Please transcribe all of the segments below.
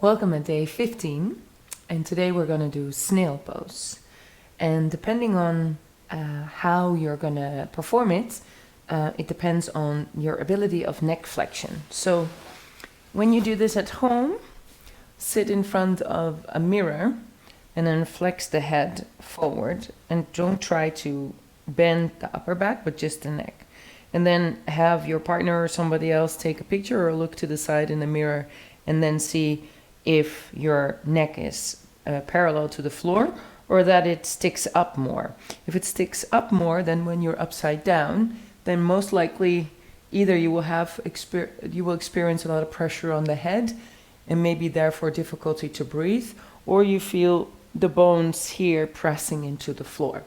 Welcome at day 15, and today we're going to do Snail Pose. And depending on how you're going to perform it, it depends on your ability of neck flexion. So when you do this at home, sit in front of a mirror and then flex the head forward, and don't try to bend the upper back, but just the neck. And then have your partner or somebody else take a picture or look to the side in the mirror and then see if your neck is parallel to the floor or that it sticks up more. If it sticks up more, then when you're upside down, then most likely either you will experience a lot of pressure on the head and maybe therefore difficulty to breathe, or you feel the bones here pressing into the floor.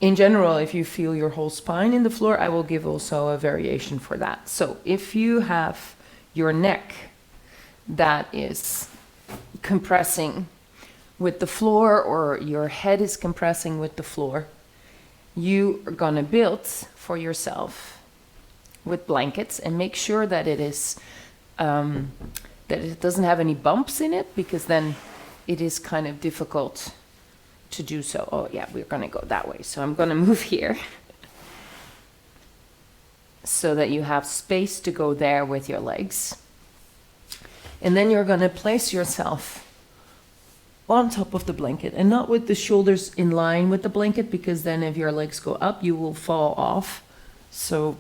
In general, if you feel your whole spine in the floor, I will give also a variation for that. So if you have your neck that is compressing with the floor, or your head is compressing with the floor, you are gonna build for yourself with blankets and make sure that it is that it doesn't have any bumps in it, because then it is kind of difficult to do so. Oh yeah, we're gonna go that way. So I'm gonna move here so that you have space to go there with your legs. And then you're gonna place yourself on top of the blanket and not with the shoulders in line with the blanket, because then if your legs go up, you will fall off. So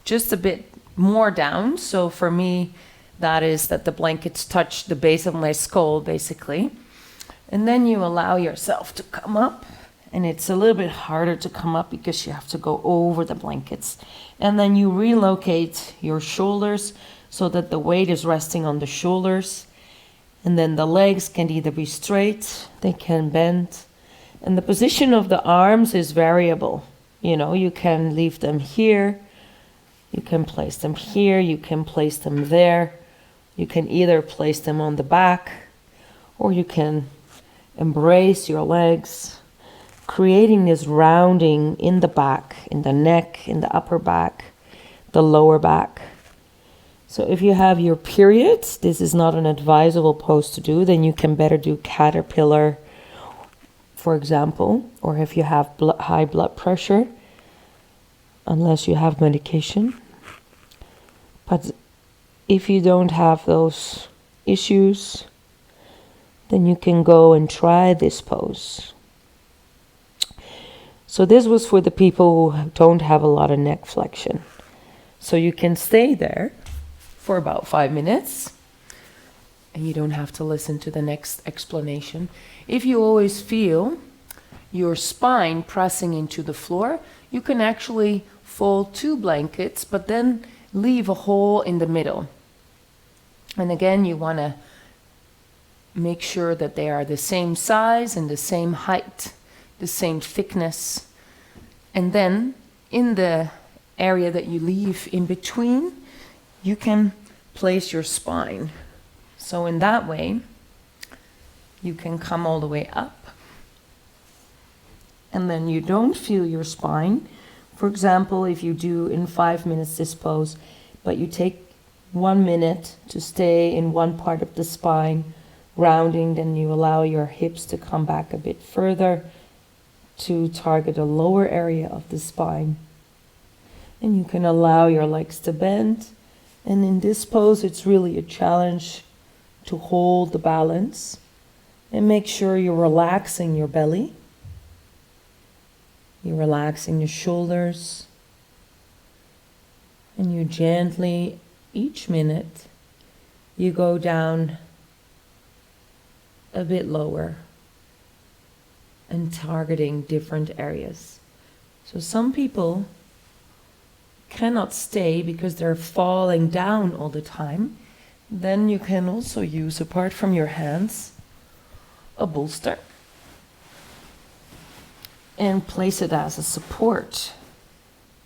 just a bit more down. So for me, that is that the blankets touch the base of my skull, basically. And then you allow yourself to come up, and it's a little bit harder to come up because you have to go over the blankets. And then you relocate your shoulders so that the weight is resting on the shoulders. And then the legs can either be straight, they can bend. And the position of the arms is variable. You know, you can leave them here, you can place them here, you can place them there. You can either place them on the back, or you can embrace your legs, creating this rounding in the back, in the neck, in the upper back, the lower back. So if you have your periods, this is not an advisable pose to do, then you can better do caterpillar, for example, or if you have high blood pressure, unless you have medication. But if you don't have those issues, then you can go and try this pose. So this was for the people who don't have a lot of neck flexion. So you can stay there for about 5 minutes, and you don't have to listen to the next explanation. If you always feel your spine pressing into the floor, you can actually fold 2 blankets, but then leave a hole in the middle. And again, you want to make sure that they are the same size and the same height, the same thickness. And then in the area that you leave in between, you can place your spine. So in that way, you can come all the way up. And then you don't feel your spine. For example, if you do in 5 minutes this pose, but you take 1 minute to stay in one part of the spine, rounding, then you allow your hips to come back a bit further to target a lower area of the spine. And you can allow your legs to bend. And in this pose, it's really a challenge to hold the balance and make sure you're relaxing your belly. You're relaxing your shoulders. And you gently, each minute, you go down a bit lower and targeting different areas. So some people cannot stay because they're falling down all the time. Then you can also use, apart from your hands, a bolster and place it as a support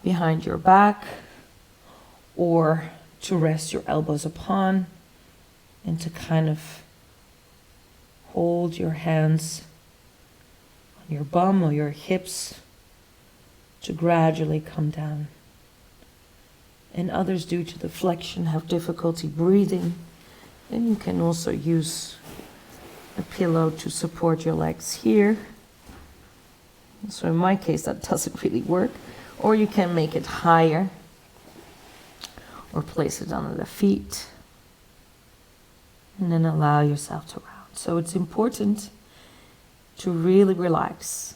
behind your back, or to rest your elbows upon, and to kind of hold your hands on your bum or your hips to gradually come down. And others, due to the flexion, have difficulty breathing. Then you can also use a pillow to support your legs here. So in my case, that doesn't really work. Or you can make it higher or place it under the feet. And then allow yourself to round. So it's important to really relax.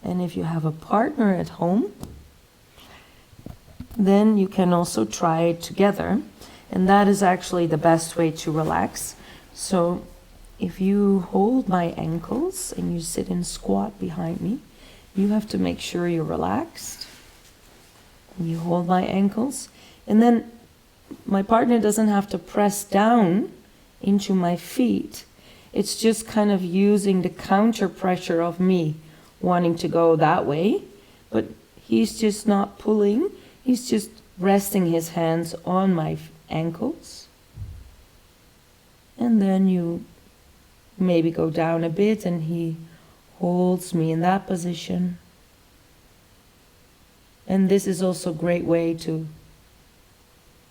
And if you have a partner at home, then you can also try it together. And that is actually the best way to relax. So if you hold my ankles and you sit in squat behind me, you have to make sure you're relaxed. You hold my ankles. And then my partner doesn't have to press down into my feet. It's just kind of using the counter pressure of me wanting to go that way. But he's just not pulling. He's just resting his hands on my ankles. And then you maybe go down a bit and he holds me in that position. And this is also a great way to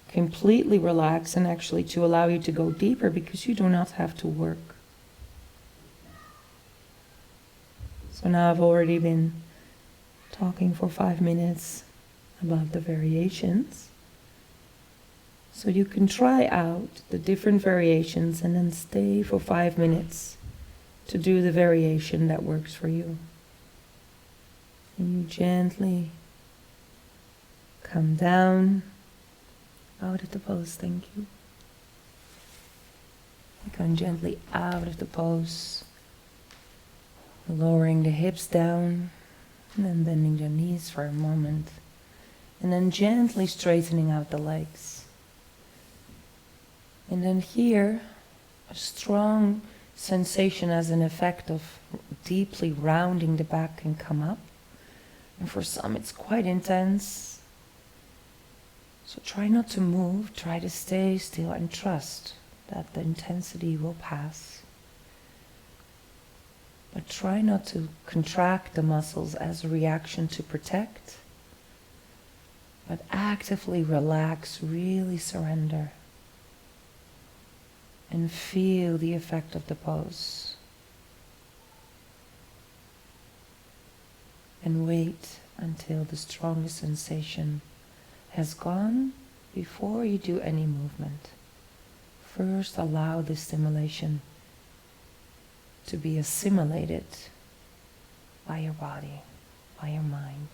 completely relax and actually to allow you to go deeper because you do not have to work. So now I've already been talking for 5 minutes about the variations. So you can try out the different variations and then stay for 5 minutes to do the variation that works for you. And you gently come down out of the pose, thank you. Come gently out of the pose, lowering the hips down and then bending your knees for a moment. And then gently straightening out the legs. And then here, a strong sensation as an effect of deeply rounding the back can come up. And for some it's quite intense. So try not to move, try to stay still and trust that the intensity will pass. But try not to contract the muscles as a reaction to protect. But actively relax, really surrender. And feel the effect of the pose. And wait until the strongest sensation has gone before you do any movement. First, allow the stimulation to be assimilated by your body, by your mind.